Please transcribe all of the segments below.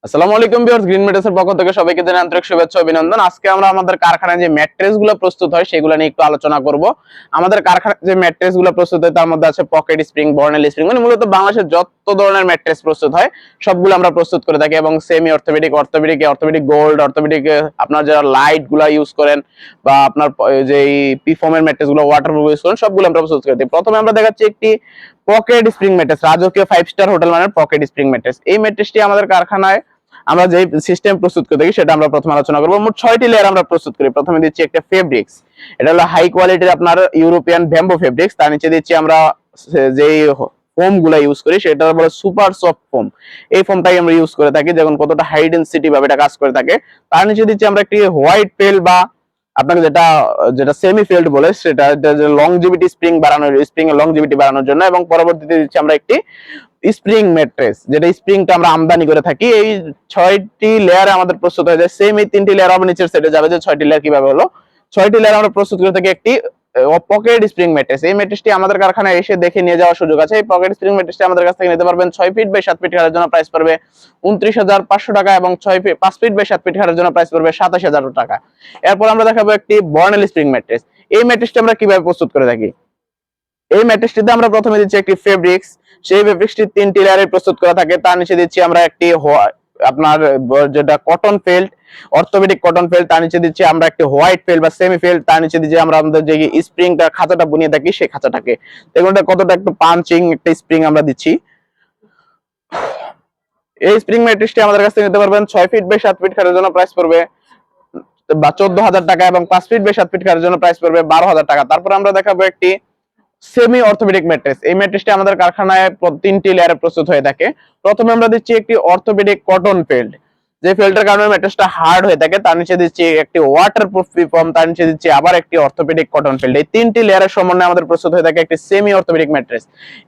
আসসালামু আলাইকুম viewers, green ম্যাট্রেসের পক্ষ থেকে সবাইকে জানাই আন্তরিক শুভেচ্ছা ও অভিনন্দন। আজকে আমরা আমাদের কারখানায় যে ম্যাট্রেসগুলো প্রস্তুত হয় সেগুলো নিয়ে একটু আলোচনা করব। আমাদের কারখানায় যে ম্যাট্রেসগুলো প্রস্তুত হয় তার মধ্যে আছে পকেট স্প্রিং, বর্নেল স্প্রিং, মানে মূলত বাংলাদেশের যত ধরনের ম্যাট্রেস প্রস্তুত হয় সবগুলো আমরা প্রস্তুত করে থাকি। এবং semi orthopaedic, orthopaedic gold, orthopaedic আপনার যারা লাইট গুলা ইউজ করেন বা আপনার যে পিফর্মের ম্যাট্রেসগুলো ওয়াটারপ্রুফ ইউজ করেন সবগুলো আমরা প্রস্তুত করে থাকি। প্রথমে আমরা দেখাচ্ছি একটি পকেট স্প্রিং ম্যাট্রেস, রাজকীয় 5 স্টার হোটেল মানের পকেট স্প্রিং ম্যাট্রেস। এই ম্যাট্রেসটি আমাদের কারখানায় আমরা যে সিস্টেম প্রস্তুত করে থাকি সেটা আমরা প্রথমে আলোচনা করব। মোট 6টি লেয়ার আমরা প্রস্তুত করি। প্রথমে দিচ্ছি একটা ফেব্রিক্স, এটা হলো হাই কোয়ালিটির আপনার ইউরোপিয়ান ব্যাম্বো ফেব্রিক্স। তার নিচে দিচ্ছি আমরা যেই ফোম গুলা ইউজ করি সেটা বলে সুপার সফট ফোম। এই ফোমটাই আমরা ইউজ করে থাকি, যখন কতটা হাই ডেনসিটি ভাবে এটা কাজ করে থাকে। তার নিচে দিচ্ছি আমরা একটি হোয়াইট পেল বা আপনাকে যেটা যেটা সেমি ফিল্ড বলে সেটা লংজিভিটি স্প্রিং বাড়ানোর, স্প্রিং এর লংজিভিটি বাড়ানোর জন্য। এবং পরবর্তীতে দিচ্ছি আমরা একটি স্প্রিং ম্যাট্রেস, যেটা স্প্রিংটা আমরা আমদানি করে থাকি। এই 6টি লেয়ারে আমাদের প্রস্তুত হয়ে যায়। সেম এই 3টি লেয়ার আবার নিচের সাইডে যাবে যে 6টি লেয়ার কিভাবে হলো। 6টি লেয়ার আমরা প্রস্তুত করে থাকি একটি পকেট স্প্রিং ম্যাট্রেস। এই ম্যাট্রেসটি আমাদের কারখানায় এসে দেখে নিয়ে যাওয়ার সুযোগ আছে। এই পকেট স্প্রিং ম্যাট্রেসটি আমাদের কাছ থেকে নিতে পারবেন 6 ফিট বাই 7 ফিট খাটের জন্য প্রাইস পড়বে 29,500 টাকা এবং 5 ফিট বাই 7 ফিট খাটের জন্য প্রাইস পড়বে 27,000 টাকা। এরপর আমরা দেখাবো একটি বর্নেল স্প্রিং ম্যাট্রেস। এই ম্যাট্রেসটি আমরা কিভাবে প্রস্তুত করে থাকি। এই ম্যাট্রেসটিতে আমরা প্রথমে দিচ্ছি একটি ফেব্রিক্স, সেই ফেব্রিক্সটি 3টি লেয়ারে প্রস্তুত করা থাকে। তার নিচে দিচ্ছি আমরা একটি আপনার যেটা cotton felt, orthopaedic cotton felt. তার নিচে দিচ্ছি আমরা একটি হোয়াইট ফেল্ট বা সেমি ফেল্ট। তার নিচে দিচ্ছি আমরা আমাদের যে স্প্রিংটা খাঁচাটা বুনিয়ে থাকি সেই খাঁচাটাকে। দেখুন এটা কতটা একটু পাঞ্চিং একটা স্প্রিং আমরা দিচ্ছি। এই স্প্রিং ম্যাট্রেসটি আমাদের কাছ থেকে নিতে পারবেন 6 ফিট বাই 7 ফিট খাটের জন্য প্রাইস পড়বে 14,000 টাকা এবং 5 ফিট বাই 7 ফিট খাটের জন্য প্রাইস পড়বে 12,000 টাকা। তারপর আমরা দেখাবো একটি সেমি অর্থোপেডিক ম্যাট্রেস। এই ম্যাট্রেসটি আমাদের কারখানায় 3টি লেয়ারে প্রস্তুত হয়ে থাকে। প্রথমে আমরা দিচ্ছি একটি অর্থোপেডিক কটন ফেল্ট, যে ফেল্টের কারণে ম্যাট্রেসটা হার্ড হয়ে থাকে। তার নিচে দিচ্ছি একটি ওয়াটারপ্রুফ ফোম, তার নিচে দিচ্ছি আবার একটি অর্থোপেডিক কটন ফেল্ট। এই 3টি লেয়ারের সমন্বয়ে আমাদের প্রস্তুত হয়ে থাকে একটি সেমি অর্থোপেডিক ম্যাট্রেস।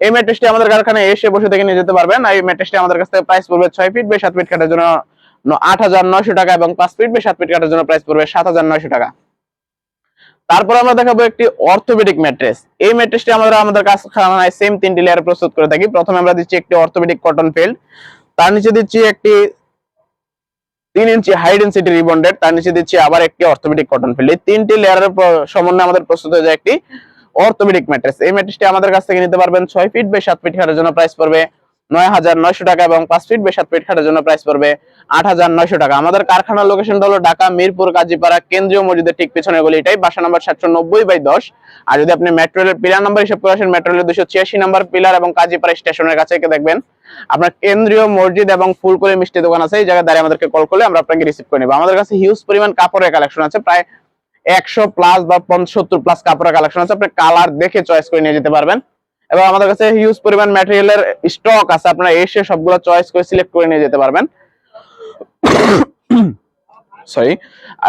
এই ম্যাট্রেসটি আমাদের কারখানায় এসে বসে থেকে নিয়ে যেতে পারবেন। এই ম্যাট্রেসটি আমাদের কাছ থেকে প্রাইস পড়বে 6 ফিট বাই 7 ফিট খাটের জন্য 8,900 টাকা এবং 5 ফিট বাই 7 ফিট খাটের জন্য প্রাইস পড়বে 7,900 টাকা। তারপর আমরা দেখাবো একটি অর্থোপেডিক ম্যাট্রেস। এই ম্যাট্রেসটি আমরা আমাদের কারখানায় সেম 3টি লেয়ারে প্রস্তুত করে থাকি। প্রথমে আমরা দিচ্ছি একটি অর্থোপেডিক কটন ফেল্ট, তার নিচে দিচ্ছি একটি 3 ইঞ্চি হাই ডেনসিটি রিবন্ডেড, তার নিচে দিচ্ছি আবার একটি অর্থোপেডিক কটন ফেল্ট। এই 3টি লেয়ারের সমন্বয়ে আমাদের প্রস্তুত হয়ে যায় একটি অর্থোপেডিক ম্যাট্রেস। এই ম্যাট্রেসটি আমাদের কাছ থেকে নিতে পারবেন 6 ফিট বাই 7 ফিট খাটের জন্য প্রাইস পড়বে 9,900 টাকা এবং 5 ফিট বাই 7 ফিট খাটের জন্য প্রাইস পড়বে 8,900 টাকা। আমাদের কারখানার লোকেশনটা হলো ঢাকা মিরপুর কাজীপাড়া কেন্দ্রীয় মসজিদের ঠিক পিছনে গলিটাই, বাসা নাম্বার 790/10। আর যদি আপনি মেট্রো রেলের পিলার নাম্বার হিসাব করে আসেন, মেট্রো রেলের 286 নাম্বার পিলার এবং কাজীপাড়া স্টেশনের কাছে দেখবেন আপনার কেন্দ্রীয় মসজিদ এবং ফুলকলি মিষ্টি দোকান আছে। এই জায়গায় দাঁড়িয়ে আমাদেরকে কল করলে আমরা আপনাকে রিসিভ করে নেব। আমাদের কাছে হিউজ পরিমাণ কাপড়ের কালেকশন আছে, প্রায় 100 প্লাস বা 70 প্লাস কাপড়ের কালেকশন আছে। আপনি কালার দেখে চয়েস করে নিয়ে যেতে পারবেন। এবং আমাদের কাছে হিউজ পরিমাণ ম্যাটেরিয়ালের স্টক আছে, আপনারা এসে সবগুলো চয়েস করে সিলেক্ট করে নিয়ে যেতে পারবেন। সরি।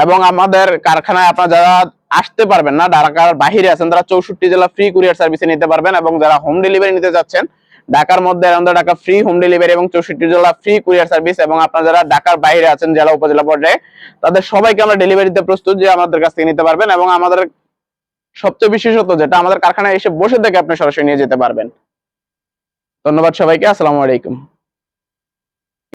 এবং আমাদের কারখানায় আপনারা যারা আসতে পারবেন না, ঢাকার বাইরে আছেন, তারা 64 জেলা ফ্রি কুরিয়ার সার্ভিসে নিতে পারবেন। এবং যারা হোম ডেলিভারি নিতে যাচ্ছেন, ঢাকার মধ্যে আমাদের ঢাকা ফ্রি হোম ডেলিভারি এবং 64 জেলা ফ্রি কুরিয়ার সার্ভিস। এবং আপনারা যারা ঢাকার বাইরে আছেন জেলা উপজেলা পর্যায়ে, তাদের সবাইকে আমরা ডেলিভারি দিতে প্রস্তুত, যে আমাদের কাছ থেকে নিতে পারবেন। এবং আমাদের সবচেয়ে বিশেষত যেটা, আমাদের কারখানায় এসে বসে থেকে আপনি সরাসরি নিয়ে যেতে পারবেন। ধন্যবাদ সবাইকে। আসসালামু আলাইকুম।